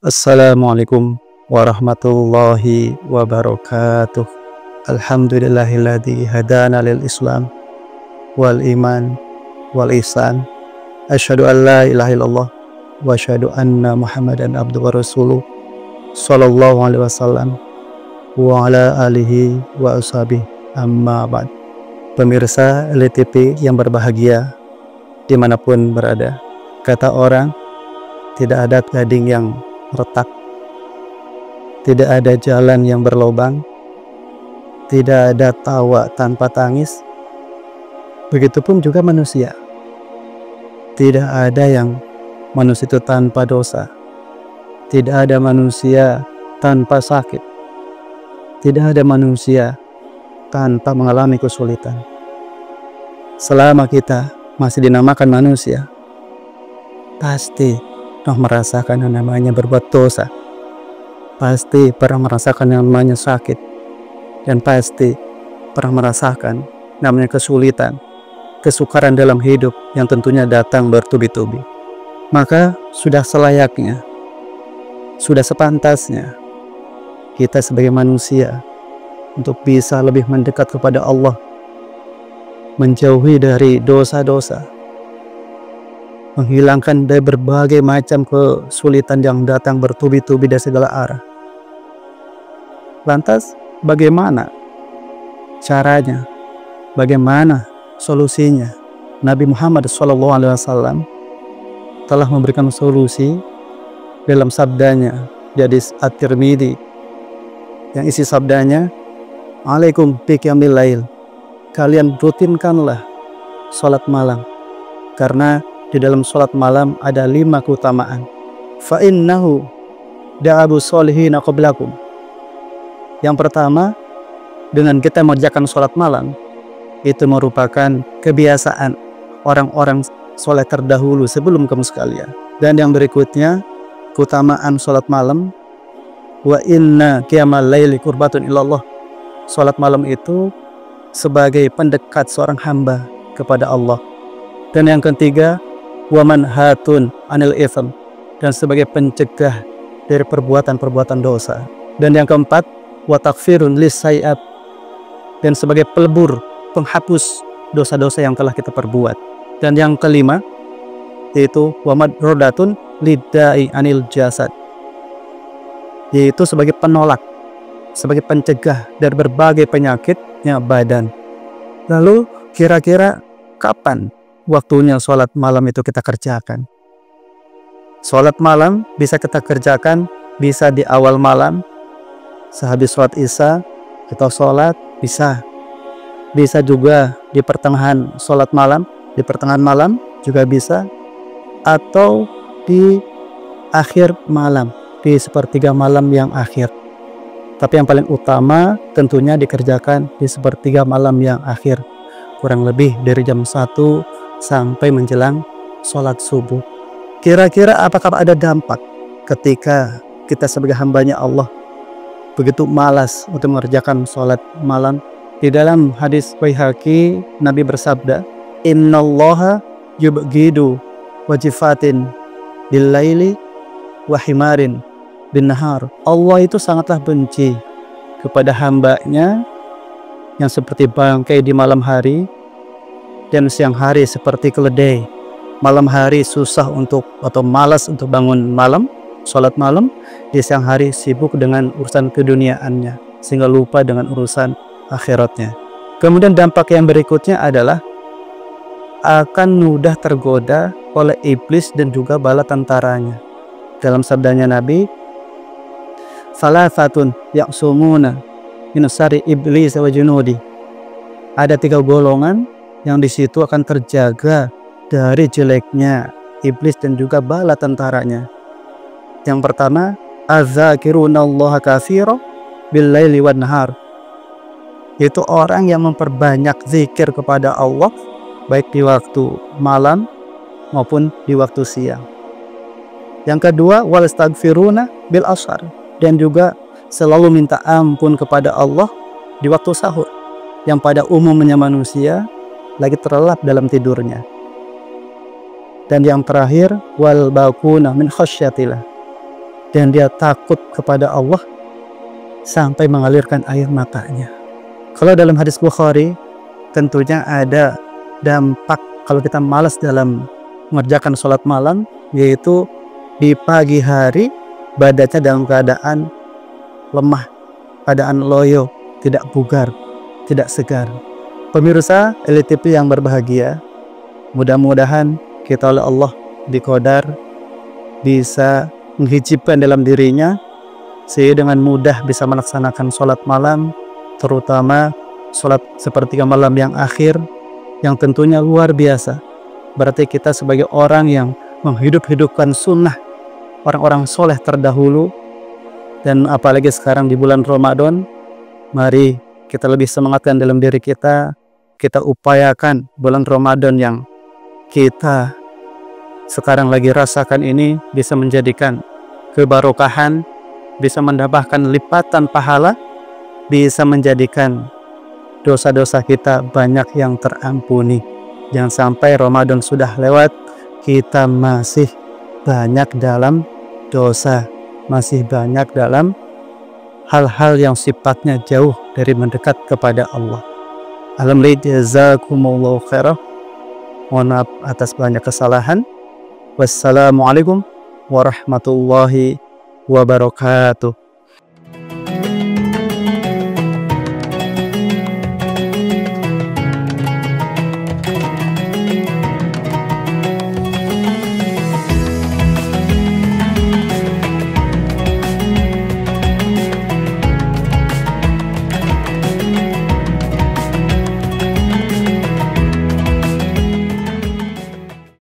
Assalamualaikum warahmatullahi wabarakatuh. Alhamdulillahilladzi hadana lil Islam wal iman wal ihsan. Asyhadu an la ilaha illallah wa asyhadu anna Muhammadan abduhu wa rasuluh sallallahu alaihi wasallam wa ala alihi wa ashabihi amma ba'd. Pemirsa LTP yang berbahagia dimanapun berada, kata orang tidak ada gading yang retak, tidak ada jalan yang berlobang, tidak ada tawa tanpa tangis. Begitupun juga manusia, tidak ada yang manusia itu tanpa dosa, tidak ada manusia tanpa sakit, tidak ada manusia tanpa mengalami kesulitan. Selama kita masih dinamakan manusia, pasti merasakan yang namanya berbuat dosa, pasti pernah merasakan yang namanya sakit, dan pasti pernah merasakan namanya kesulitan, kesukaran dalam hidup yang tentunya datang bertubi-tubi. Maka sudah selayaknya, sudah sepantasnya kita sebagai manusia untuk bisa lebih mendekat kepada Allah, menjauhi dari dosa-dosa, menghilangkan dari berbagai macam kesulitan yang datang bertubi-tubi dari segala arah. Lantas bagaimana caranya? Bagaimana solusinya? Nabi Muhammad SAW telah memberikan solusi dalam sabdanya di hadis At-Tirmidzi, yang isi sabdanya, "Alaikum biqiyamil lail." Kalian rutinkanlah sholat malam, karena di dalam sholat malam ada 5 keutamaan. Fa innahu da'abu sholihin qablakum. Yang pertama, dengan kita mengerjakan sholat malam, itu merupakan kebiasaan orang-orang sholat terdahulu sebelum kamu sekalian. Dan yang berikutnya, keutamaan sholat malam, wa inna qiyamal laili qurbatun ilallah. Sholat malam itu sebagai pendekat seorang hamba kepada Allah. Dan yang ketiga, waman hatun anil itsm, dan sebagai pencegah dari perbuatan-perbuatan dosa. Dan yang keempat, wa takfirun lisayyi'at, dan sebagai pelebur, penghapus dosa-dosa yang telah kita perbuat. Dan yang kelima, yaitu wa madrodatun lidai anil jasad, yaitu sebagai penolak, sebagai pencegah dari berbagai penyakitnya badan. Lalu kira-kira kapan waktunya sholat malam itu kita kerjakan? Sholat malam bisa kita kerjakan, bisa di awal malam, sehabis sholat isya kita sholat, bisa juga di pertengahan sholat malam, di pertengahan malam juga bisa, atau di akhir malam, di sepertiga malam yang akhir. Tapi yang paling utama tentunya dikerjakan di sepertiga malam yang akhir, kurang lebih dari jam 1 sampai menjelang sholat subuh. Kira-kira apakah ada dampak ketika kita sebagai hambanya Allah begitu malas untuk mengerjakan sholat malam? Di dalam hadis Baihaqi, Nabi bersabda, innallaha yubghidu wajifatin billaili wa himarin bin nahar. Allah itu sangatlah benci kepada hambanya yang seperti bangkai di malam hari, dan siang hari seperti keledai. Malam hari susah untuk atau malas untuk bangun malam, sholat malam. Di siang hari sibuk dengan urusan keduniaannya, sehingga lupa dengan urusan akhiratnya. Kemudian dampak yang berikutnya adalah akan mudah tergoda oleh iblis dan juga bala tentaranya. Dalam sabdanya Nabi, salasatun ya'sumuna min syarri iblis wa junudi. Ada 3 golongan yang di situ akan terjaga dari jeleknya iblis dan juga bala tentaranya. Yang pertama, az-zakirunallaha katsira bil-laili wan nahar. Itu orang yang memperbanyak zikir kepada Allah baik di waktu malam maupun di waktu siang. Yang kedua, wal astaghfiruna bil ashar, dan juga selalu minta ampun kepada Allah di waktu sahur, yang pada umumnya manusia lagi terlelap dalam tidurnya. Dan yang terakhir, wal bakuna min khasyatillah, dan dia takut kepada Allah sampai mengalirkan air matanya. Kalau dalam hadis Bukhari, tentunya ada dampak kalau kita malas dalam mengerjakan sholat malam, yaitu di pagi hari badannya dalam keadaan lemah, keadaan loyo, tidak bugar, tidak segar. Pemirsa LTP yang berbahagia, mudah-mudahan kita oleh Allah diqadar bisa menghijibkan dalam dirinya sehingga dengan mudah bisa melaksanakan sholat malam, terutama sholat sepertiga malam yang akhir, yang tentunya luar biasa. Berarti kita sebagai orang yang menghidup-hidupkan sunnah orang-orang soleh terdahulu, dan apalagi sekarang di bulan Ramadan, mari kita lebih semangatkan dalam diri kita upayakan bulan Ramadan yang kita sekarang lagi rasakan ini bisa menjadikan kebarokahan, bisa mendapatkan lipatan pahala, bisa menjadikan dosa-dosa kita banyak yang terampuni. Jangan sampai Ramadan sudah lewat, kita masih banyak dalam dosa, masih banyak dalam hal-hal yang sifatnya jauh dari mendekat kepada Allah. Alhamdulillah, jazakumullahu khairah. Mohon maaf atas banyak kesalahan. Wassalamualaikum warahmatullahi wabarakatuh.